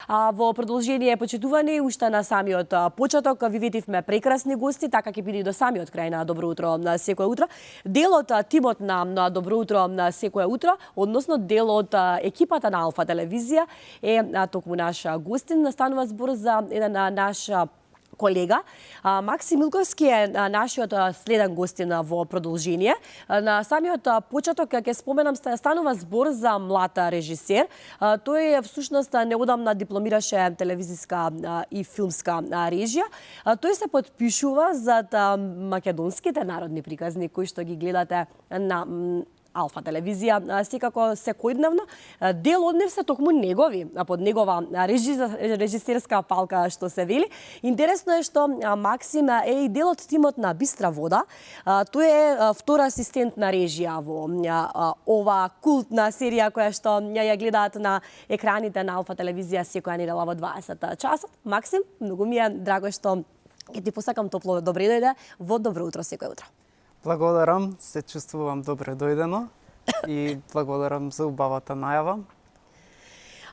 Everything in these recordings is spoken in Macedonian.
Во продолжение почитувани, уште на самиот почеток ви видивме прекрасни гости, така ќе биде и до самиот крај на Добро утро на секое утро. Дел од тимот на Добро утро на секое утро, односно дел од екипата на Алфа телевизија е токму наш гостин. Станува збор за еден наш колега. Максим Милковски е нашиот следен гостин во продолжение. На самиот почеток ќе споменам, станува збор за млад режисер. Тој всушност неодамна дипломираше телевизиска и филмска режија. Тој се потпишува за македонските народни приказни кои што ги гледате на Алфа телевизија секако секојдневно. Дел од нив се токму негови, под негова режисерска палка што се вели. Интересно е што Максим е и дел од тимот на Бистра вода. Тој е втор асистент на режија во ова култна серија која што ја гледаат на екраните на Алфа телевизија секоја недела во 20 часот. Максим, многу ми е драго што ќе ти посакам топло добре дојде во Добро утро секој утро. Благодарам, се чувствувам добре дојдено и благодарам за убавата најава.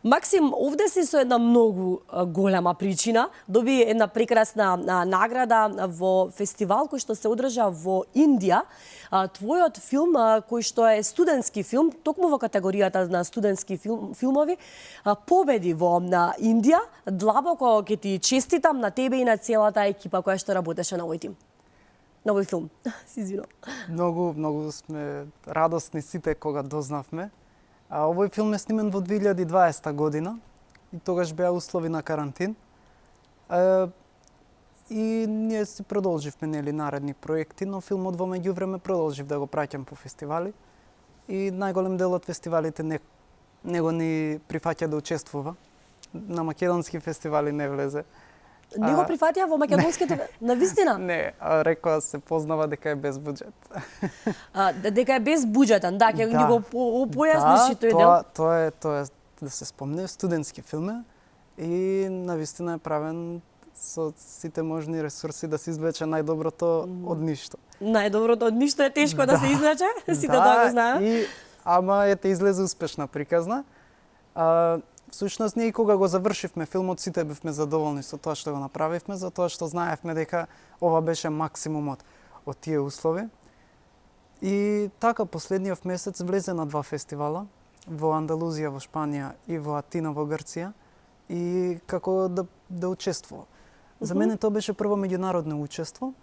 Максим, овде си со една многу голема причина. Доби една прекрасна награда во фестивал кој што се одржа во Индија. Твојот филм, кој што е студентски филм, токму во категоријата на студентски филмови, победи во Индија. Длабоко ќе ти честитам на тебе и на целата екипа која што работеше на овој тим. На овој филм. Си извинувам. Многу сме радосни сите кога дознавме. Овој филм е снимен во 2020 година и тогаш беа услови на карантин. И ние си продолживме наредни проекти, но филмот во меѓувреме продолжив да го праќам по фестивали. И најголем дел од фестивалите не го ни прифаќа да учествува. На македонски фестивали не влезе. Не го прифатија во македонските, навистина? Не, рекоа се познава дека е без буџет. Дека е без буџетен, да, ќе го појасниш и тој дел. Тоа е да се спомне студентски филм и навистина е правен со сите можни ресурси да се извлече најдоброто од ништо. Најдоброто од ништо е тешко да се извлече, сите тоа го знаат. Ама ете излезе успешна приказна. Всушност, ние кога го завршивме филмот, сите бевме задоволни со тоа што го направивме, затоа што знаевме дека ова беше максимумот од тие услови. И така, последниот месец влезе на 2 фестивала, во Андалузија во Шпанија и во Атина во Грција, и како да учествува. За мене тоа беше прво меѓународно учество,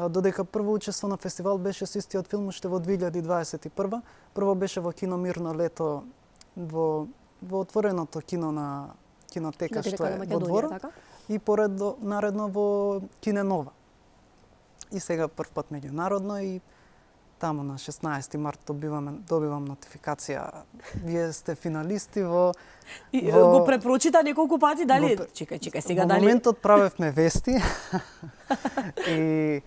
додека прво учество на фестивал беше со истиот филм уште во 2021. Прво беше во Кино Мирно лето во отвореното кино на кинотека што е во дворот, така? И наредно во Кине Нова. И сега прв пат меѓународно и таму на 16 март добивам нотификација. Вие сте финалисти во... Го препрочита неколку пати, дали? Чекај, сега дали... Во моментот правевме вести и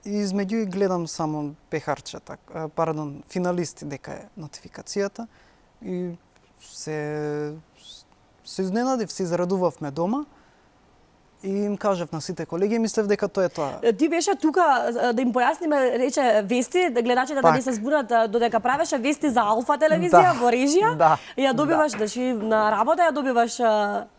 измеѓу и гледам само пехарчета, финалисти дека е нотификацијата и се изненадив, се израдувавме дома и им кажав на сите колеги, мислев дека тоа е тоа. Ти беше тука да им појасниме, рече вести, да гледачите да не се збунат, додека правеше вести за Алфа телевизија во режија, ја добиваш, на работа ја добиваш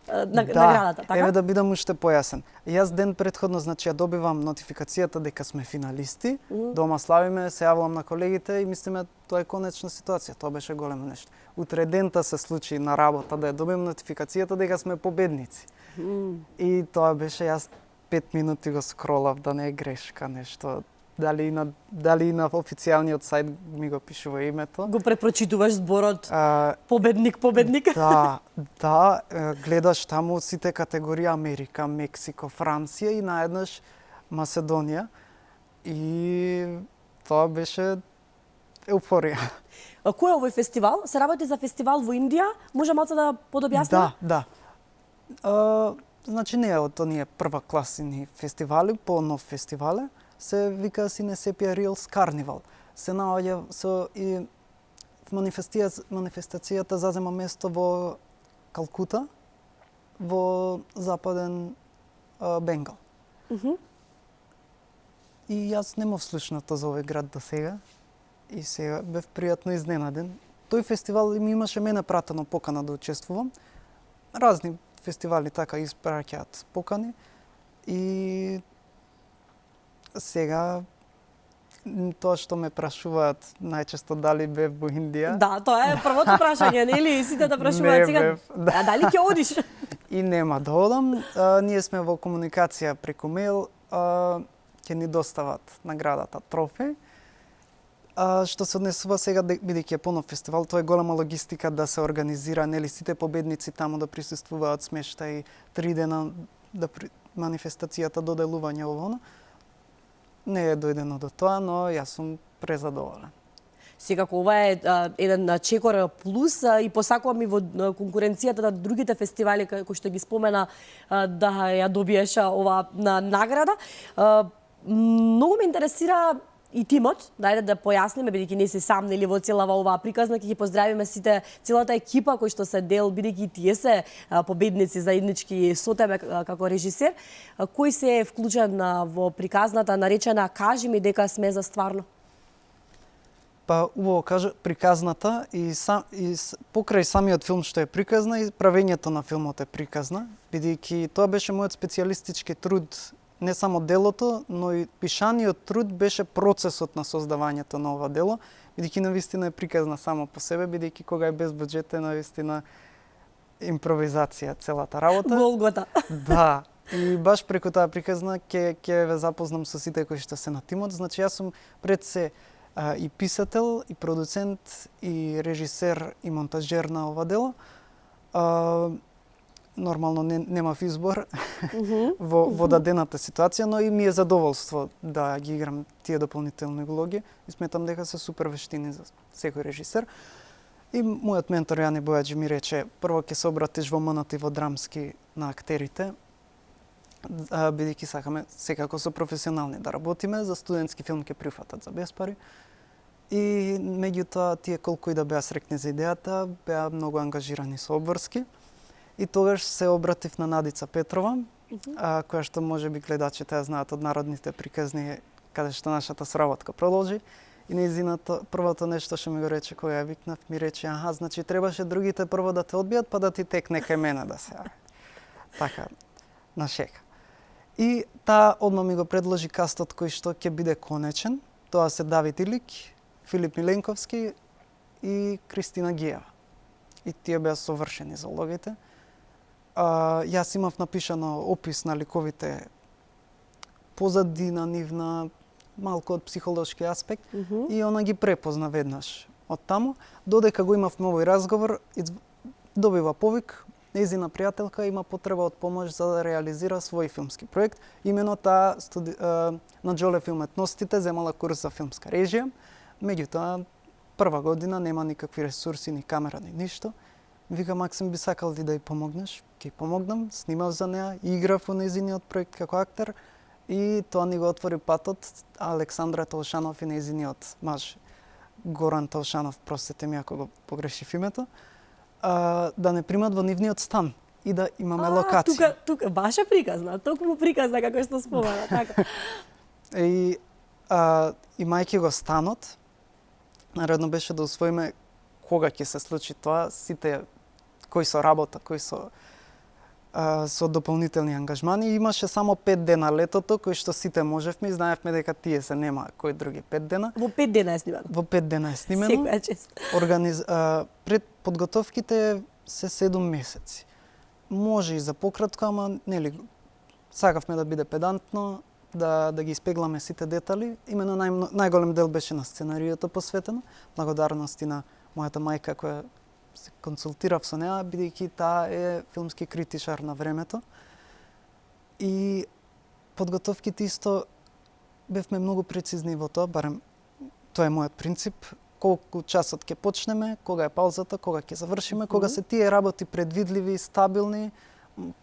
наградата, така? Еве да бидам уште појасен. Јас ден предходно, значи, ја добивам нотификацијата дека сме финалисти, дома славиме, се јавувам на колегите и мислиме тоа е конечна ситуација, тоа беше големо нешто. Утре дента се случи на работа да ја добиам нотификацијата дека сме победници. И тоа беше, јас 5 минути го скролав да не е грешка нешто. Дали и на официјалниот сајт ми го пишува името. Го препрочитуваш зборот победник. Да, гледаш таму сите категории Америка, Мексико, Франција и наеднаш Маседонија. И тоа беше еуфорија. Кој е овој фестивал? Се работи за фестивал во Индија? Може малце да подобјасниме? Да. Значи не е од оние прва класини фестивали, по-нов фестивале, се вика Синесепија Reels Carnival. Се наоѓа и манифестацијата зазема место во Калкута, во западен Бенгал. И јас немав слушнато за овој град до сега. И сега бев пријатно изненаден. Тој фестивал ми имаше мене пратено покана да учествувам. Разни фестивали така испраќаат покани и сега тоа што ме прашуваат најчесто дали бев во Индија. Да, тоа е првото прашање, нели? Сите да прашуваат Не сега. бев, да. А дали ќе одиш? И нема да одам. Ние сме во комуникација преку мејл. Ќе ни достават наградата трофеј. Што се однесува сега, бидејќи е понов фестивал, тоа е голема логистика да се организира, нели сите победници таму да присуствуваат, смештај 3 дена да манифестацијата, доделување ово. Не е дојдено до тоа, но јас сум презадоволен. Секако ова е еден чекор плюс и посакувам и во конкуренцијата на другите фестивали кои што ги спомена да ја добиеш ова награда. Многу ме интересира и тимот, дајде да појасниме, бидејќи не си сам нели во целава оваа приказна, ќе ги поздравиме сите, целата екипа кои што се дел, бидејќи тие се победници заеднички со тебе како режисер. Кој се е вклучен во приказната наречена "Кажи ми дека сме за стварно"? Па убаво кажа приказната и покрај самиот филм што е приказна и правењето на филмот е приказна, бидејќи тоа беше мојот специјалистички труд. Не само делото, но и пишаниот труд беше процесот на создавањето на ова дело, бидејќи навистина е приказна само по себе, бидејќи кога е без буџет е навистина импровизација целата работа. Голгота. Да. И баш преку таа приказна ќе ве запознам со сите кои што се на тимот. Значи јас сум пред се и писател, и продуцент, и режисер, и монтажер на ова дело. Нормално немав избор во дадената ситуација, но и ми е задоволство да ги играм тие дополнителни улоги и сметам дека се супер вештини за секој режисер. И мојот ментор Јани Бојаджи ми рече, прво ќе се обратиш во МНТ и во драмски на актерите, бидејќи сакаме секако со професионални да работиме, за студентски филм ќе прифатат за без пари. И меѓутоа тие колку и да беа срекни за идејата, беа многу ангажирани со обврски. И тогаш се обратив на Надица Петрова, која што може би гледачите ја знаат од народните приказни, каде што нашата сработка продолжи. И нејзиното првото нешто што ми го рече кога ја викнав, ми рече, значи требаше другите прво да те одбијат, па да ти текне кај мене да се јави. Така, на шега. И таа одма ми го предложи кастот кој што ќе биде конечен. Тоа се Давид Илик, Филип Миленковски и Кристина Гиева. И тие беа совршени за улогите. Јас имав напишано опис на ликовите, позадина нивна, малку од психолошки аспект, и она ги препозна веднаш од таму. Додека го имав овој разговор, добива повик, нејзина пријателка има потреба од помош за да реализира свој филмски проект. Имено таа на Џоле филм етностите земала курс за филмска режија. Меѓутоа, прва година нема никакви ресурси, ни камера, ни ништо. Вика, Максим, би сакал ли да ја помогнеш? Ќе помогнам, снимав за неа, играв во нејзиниот проект како актер и тоа ни го отвори патот. Александра Толшанов и нејзиниот маж Горан Толшанов, простете ми ако го погрешив името, да не примат во нивниот стан и да имаме локација. Тука баш е приказна, токму приказна како што спомена, така. И имајќи го станот, наредно беше да усвоиме кога ќе се случи тоа, сите кои со работа, кои со дополнителни ангажмани. Имаше само 5 дена летото, кои што сите можевме и знаевме дека тие се нема кои други 5 дена. Во 5 дена е снимано. Во 5 дена е снимено. Секоја чест. Пред подготовките се 7 месеци. Може и за пократко, ама нели сакавме да биде педантно, да ги испегламе сите детали. Имено најголем дел беше на сценариото посветено. Благодарности на мојата мајка која се консултирав со неа, бидејќи таа е филмски критичар на времето. И подготовките исто бевме многу прецизни во тоа, барем тоа е мојот принцип. Колку часот ќе почнеме, кога е паузата, кога ќе завршиме, кога се тие работи предвидливи, стабилни,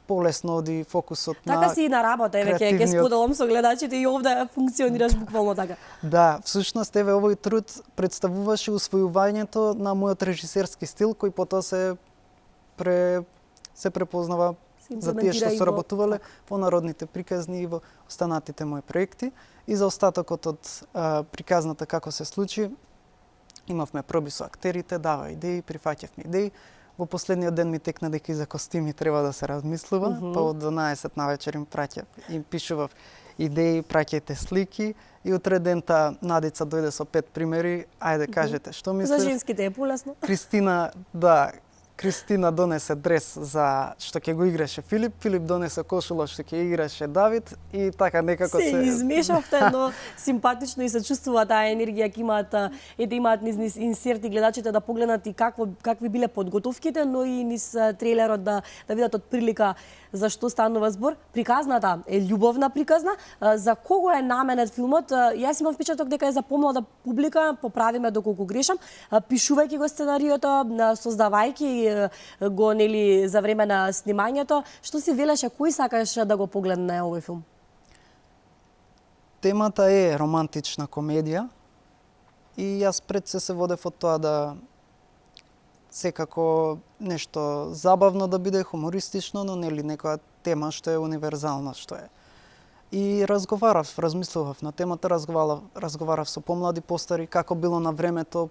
полесно оди фокусот на Така си и на работа, еве ќе споделам со гледачите и овде функционираш буквално така. Да, всушност еве овој труд представуваше усвојувањето на мојот режисерски стил кој потоа се препознава за тие што соработувале во народните приказни и во останатите мои проекти. И за остатокот од приказната како се случи, имавме проби со актерите, дава идеи, прифаќавме идеи. Во последниот ден ми текна дека и за костими треба да се размислува, па од 12 навечер им праќав, им пишував идеи, праќајте слики и утре дента Надица дојде со 5 примери, ајде кажете што За мислиш? женските е полесно. Кристина донесе дрес за што ќе го играше Филип, Филип донесе кошула што ќе играше Давид и така некако Се измешавте, но симпатично и се чувствува таа енергија ќе имаат, имаат низ инсерти гледачите да погледнат и какви биле подготовките, но и низ трейлерот да видат од прилика за што станува збор. Приказната е љубовна приказна. За кого е наменет филмот? Јас имам впечаток дека е за помлада публика, поправиме доколку грешам. Пишувајќи го сценариото, создавајќи го нели за време на снимањето, што си велеше, кој сакаш да го погледне овој филм? Темата е романтична комедија и јас пред се водев од тоа да секако нешто забавно да биде, хумористично, но нели некоја тема што е универзална што е. И размислував на темата, разговарав со помлади, постари, како било на времето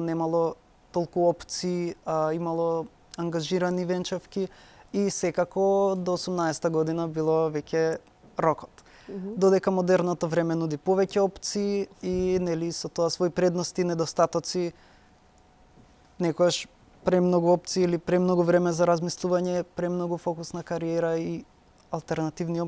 немало толку опции, имало ангажирани венчавки и секако до 18-та година било веќе рокот. Додека модерното време нуди повеќе опции и нели со тоа своји предности и недостатоци, некојаш премногу опции или премногу време за размислување, премногу фокус на кариера и алтернативни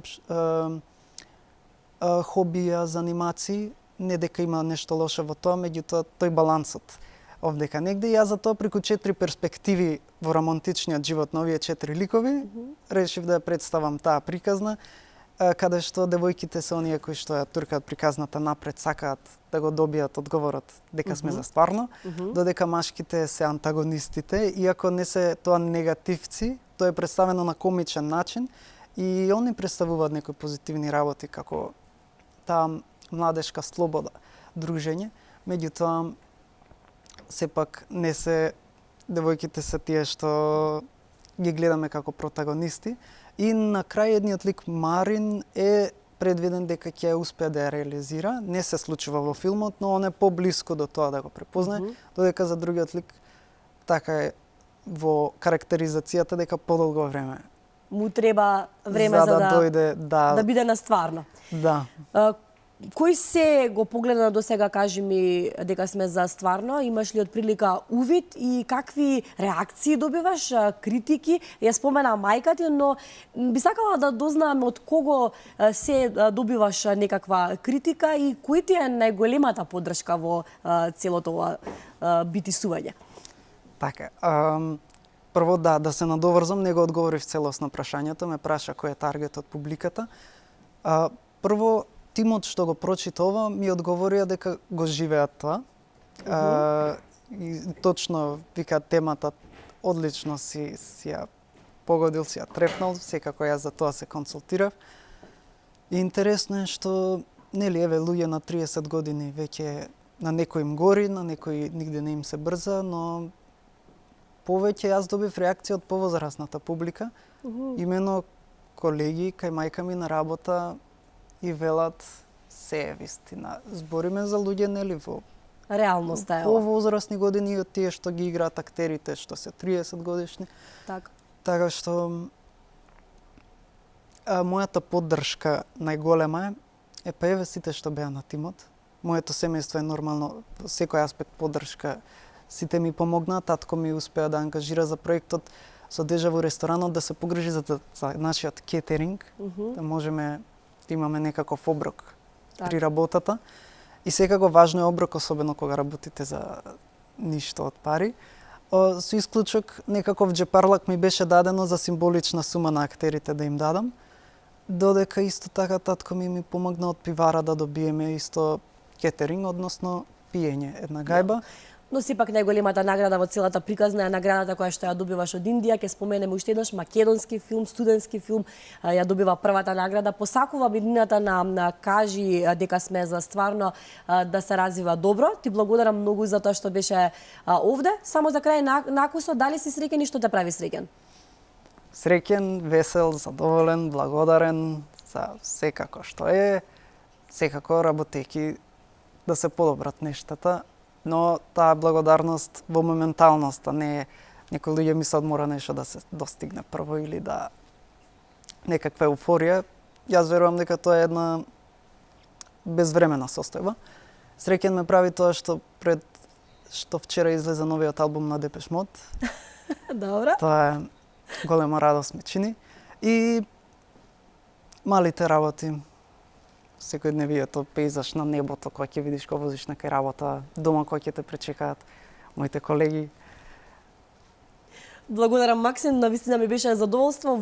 хобија, занимации, не дека има нешто лошо во тоа, меѓутоа тој балансот овдека негде. Јас за тоа преку 4 перспективи во романтичниот живот на овие 4 ликови решив да ја представам таа приказна, каде што девојките се оние кои што ја туркаат приказната напред, сакаат да го добијат одговорот дека сме за стварно, додека машките се антагонистите, иако не се тоа негативци, тоа е представено на комичен начин и они представуваат некои позитивни работи како таа младешка слобода, дружење, меѓутоа сепак не се девојките се тие што ги гледаме како протагонисти. И на крај едниот лик Марин е предвиден дека ќе успее да ја реализира. Не се случува во филмот, но он е поблиску до тоа да го препознае, додека за другиот лик така е во карактеризацијата дека подолго време Му треба време за да дојде, да биде на стварно. Да. Кој се го погледна до сега, кажи ми дека сме за стварно, имаш ли од прилика увид и какви реакции добиваш, критики? Ја спомена мајка ти, но би сакала да дознаам од кого се добиваш некаква критика и кој ти е најголемата поддршка во целото ова битисување? Така, прво да се надоврзам, не го одговорив целосно прашањето, ме праша кој е таргетот публиката. Прво, тимот што го прочита ова ми одговорија дека го живеат тоа. И точно вика темата одлично си ја погодил, си ја трепнал, секако јас за тоа се консултирав. И интересно е што нели еве луѓе на 30 години веќе на некој им гори, на некој нигде не им се брза, но повеќе јас добив реакција од повозрасната публика. Имено колеги кај мајка ми на работа и велат се е вистина. Збориме за луѓе нели во реалноста е повозрасни години и од тие што ги играат актерите што се 30 годишни. Така што мојата поддршка најголема е па еве сите што беа на тимот. Моето семејство е нормално во секој аспект поддршка. Сите ми помогнаа, татко ми успеа да ангажира за проектот со Дежа во ресторанот да се погрижи за нашиот кетеринг, да можеме да имаме некаков оброк при работата. И секако важно е оброк, особено кога работите за ништо од пари. Со исклучок некаков џепарлак ми беше дадено за символична сума на актерите да им дадам. Додека исто така татко ми помогна од пивара да добиеме исто кетеринг, односно пиење, една гајба. Но сепак најголемата награда во целата приказна е наградата која што ја добиваш од Индија. Ќе споменеме уште еднаш македонски филм, студентски филм, ја добива првата награда. Посакува иднината на кажи дека сме за стварно да се развива добро. Ти благодарам многу за тоа што беше овде. Само за крај накусот, дали си среќен и што те прави среќен? Среќен, весел, задоволен, благодарен за секако што е, секако работејќи да се подобрат нештата. Но таа благодарност во моменталноста не е Некои луѓе мислат мора нешто да се достигне прво или да некаква еуфорија. Јас верувам дека тоа е една безвремена состојба. Среќен ме прави тоа што што вчера излезе новиот албум на Депеш Мод. Добро. Тоа е голема радост ми чини. И малите работи, секојдневието, пейзаж на небото, кој ќе видиш кога возиш некај работа, дома кој ќе те пречекаат моите колеги. Благодарам, Максим, навистина ми беше задоволство.